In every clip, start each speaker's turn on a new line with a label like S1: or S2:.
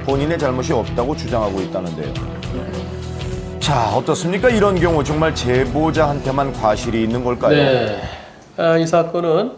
S1: 본인의 잘못이 없다고 주장하고 있다는데요. 자, 어떻습니까? 이런 경우 정말 제보자한테만 과실이 있는 걸까요?
S2: 네. 이 사건은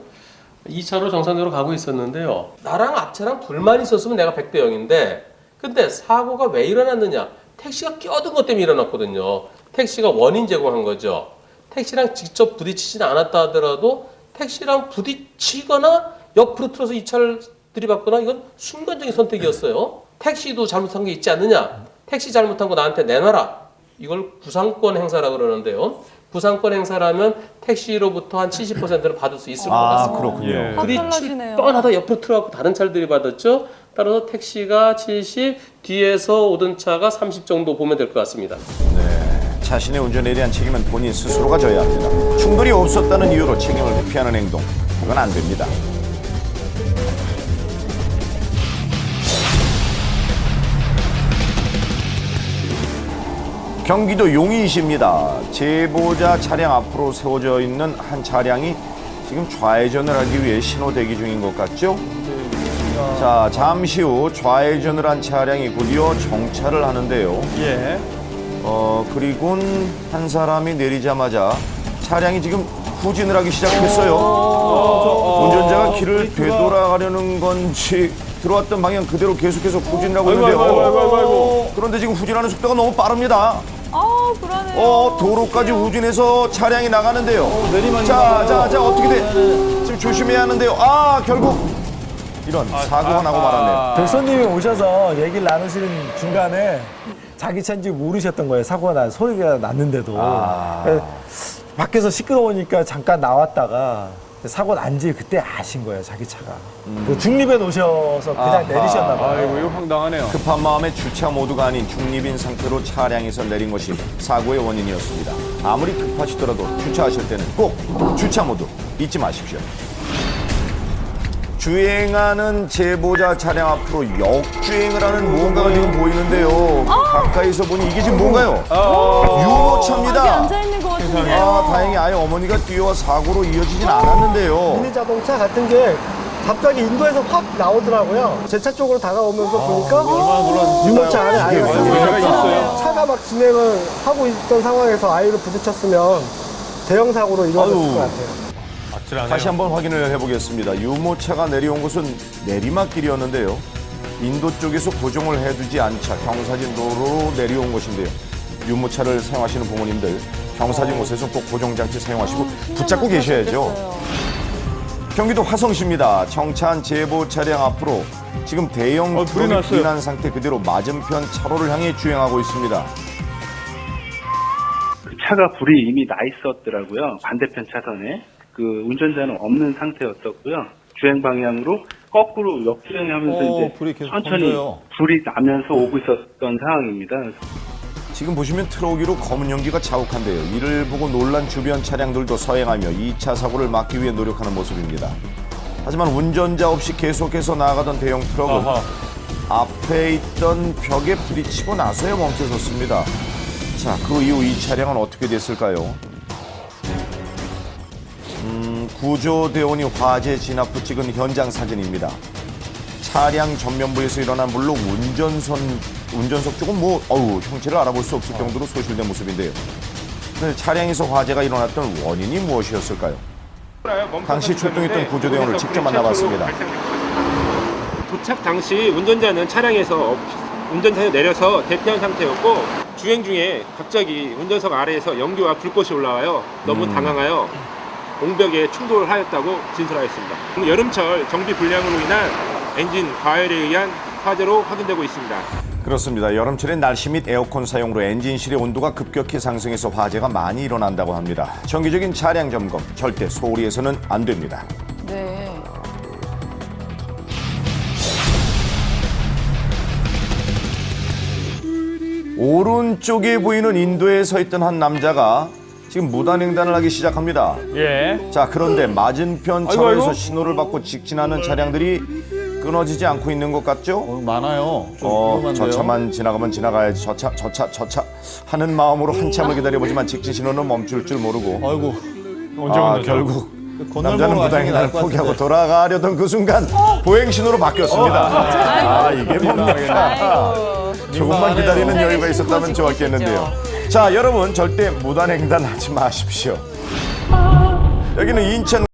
S2: 2차로 정상적으로 가고 있었는데요. 나랑 앞차랑 둘만 있었으면 내가 100대 0인데 근데 사고가 왜 일어났느냐? 택시가 끼어든 것 때문에 일어났거든요. 택시가 원인 제공한 거죠. 택시랑 직접 부딪히진 않았다 하더라도 택시랑 부딪히거나 옆으로 틀어서 이 차를 들이받거나 이건 순간적인 선택이었어요. 택시도 잘못한 게 있지 않느냐? 택시 잘못한 거 나한테 내놔라. 이걸 부상권 행사라고 그러는데요. 부상권 행사라면 택시로부터 한 70%는 받을 수 있을 것 같습니다.
S1: 그렇군요.
S3: 예.
S2: 부딪히 뻔하다 옆으로 틀어갖고 다른 차를 들이받았죠. 따라서 택시가 70, 뒤에서 오던 차가 30 정도 보면 될 것 같습니다.
S1: 네, 자신의 운전에 대한 책임은 본인 스스로가 져야 합니다. 충돌이 없었다는 이유로 책임을 회피하는 행동, 그건 안 됩니다. 경기도 용인시입니다. 제보자 차량 앞으로 세워져 있는 한 차량이 지금 좌회전을 하기 위해 신호 대기 중인 것 같죠? 자, 잠시 후 좌회전을 한 차량이 곧이어 정차를 하는데요.
S3: 예.
S1: 그리고 한 사람이 내리자마자 차량이 지금 후진을 하기 시작했어요. 운전자가 길을 되돌아가려는 건지 들어왔던 방향 그대로 계속해서 후진을 하고 있는데요.
S3: 아이고.
S1: 그런데 지금 후진하는 속도가 너무 빠릅니다.
S4: 불안해요.
S1: 도로까지 후진해서 차량이 나가는데요.
S3: 내리막이
S1: 자, 어떻게 돼? 지금 조심해야 하는데요. 결국 이런 사고가 나고 말았네요.
S5: 백선님이 오셔서 얘기를 나누시는 중간에 자기 차인지 모르셨던 거예요. 사고가 난 소리가 났는데도. 그래서 밖에서 시끄러우니까 잠깐 나왔다가 사고 난지 그때 아신 거예요. 자기 차가. 그 중립에 놓으셔서 그냥 내리셨나 봐요.
S3: 아이고, 이거 황당하네요.
S1: 급한 마음에 주차 모드가 아닌 중립인 상태로 차량에서 내린 것이 사고의 원인이었습니다. 아무리 급하시더라도 주차하실 때는 꼭 주차 모드 잊지 마십시오. 주행하는 제보자 차량 앞으로 역주행을 하는 무언가가 지금 보이는데요. 가까이서 보니 이게 지금 뭔가요? 유모차입니다.
S4: 앉아있는 것 같은데요.
S1: 다행히 아예 어머니가 뛰어와 사고로 이어지진 않았는데요.
S6: 미니 자동차 같은 게 갑자기 인도에서 확 나오더라고요. 제 차 쪽으로 다가오면서 보니까 유모차 안에 아이가
S3: 문제가 있어요.
S6: 차가 막 진행을 하고 있던 상황에서 아이를 부딪혔으면 대형 사고로 이루어졌을
S1: 아유.
S6: 것 같아요.
S1: 다시 한번 확인을 해보겠습니다. 유모차가 내려온 곳은 내리막길이었는데요. 인도 쪽에서 고정을 해두지 않자 경사진 도로로 내려온 곳인데요. 유모차를 사용하시는 부모님들 경사진 곳에서 꼭 고정장치 사용하시고 붙잡고 계셔야죠. 경기도 화성시입니다. 정차한 제보 차량 앞으로 지금 대형
S3: 불이
S1: 트럭이
S3: 났어요.
S1: 부인한 상태 그대로 맞은편 차로를 향해 주행하고 있습니다.
S7: 차가 불이 이미 나 있었더라고요. 반대편 차선에. 그 운전자는 없는 상태였었고요. 주행 방향으로 거꾸로 역주행하면서 이제
S3: 불이 계속
S7: 천천히
S3: 번져요.
S7: 불이 나면서 오고 있었던 상황입니다.
S1: 지금 보시면 트럭 위로 검은 연기가 자욱한데요. 이를 보고 놀란 주변 차량들도 서행하며 2차 사고를 막기 위해 노력하는 모습입니다. 하지만 운전자 없이 계속해서 나아가던 대형 트럭은 앞에 있던 벽에 부딪히고 나서야 멈춰섰습니다. 자, 그 이후 이 차량은 어떻게 됐을까요? 구조대원이 화재 진압 후 찍은 현장 사진입니다. 차량 전면부에서 일어난 물로 운전석 쪽은 형체를 알아볼 수 없을 정도로 소실된 모습인데요. 그런데 차량에서 화재가 일어났던 원인이 무엇이었을까요? 당시 출동했던 구조대원을 직접 만나봤습니다.
S8: 도착 당시 운전자는 운전차에서 내려서 대피한 상태였고 주행 중에 갑자기 운전석 아래에서 연기와 불꽃이 올라와요. 너무 당황하여 공벽에 충돌을 하였다고 진술하였습니다. 여름철 정비 불량으로 인한 엔진 과열에 의한 화재로 확인되고 있습니다.
S1: 그렇습니다. 여름철에 날씨 및 에어컨 사용으로 엔진실의 온도가 급격히 상승해서 화재가 많이 일어난다고 합니다. 정기적인 차량 점검 절대 소홀히 해서는 안 됩니다.
S4: 네.
S1: 오른쪽에 보이는 인도에 서 있던 한 남자가 지금 무단횡단을 하기 시작합니다.
S3: 예.
S1: 자, 그런데 맞은편 차로에서
S3: 아이고.
S1: 신호를 받고 직진하는 차량들이 끊어지지 않고 있는 것 같죠?
S3: 많아요.
S1: 저 차만 지나가면 지나가야지. 저 차 하는 마음으로 한참을 기다려보지만 직진 신호는 멈출 줄 모르고
S3: 아이고. 언제 건너죠?
S1: 결국 남자는 무단횡단을 포기하고 돌아가려던 그 순간 보행신호로 바뀌었습니다. 아, 이게 뭡니까? 조금만 기다리는 여유가 있었다면 좋았겠는데요. 자, 여러분 절대 무단횡단하지 마십시오. 여기는 인천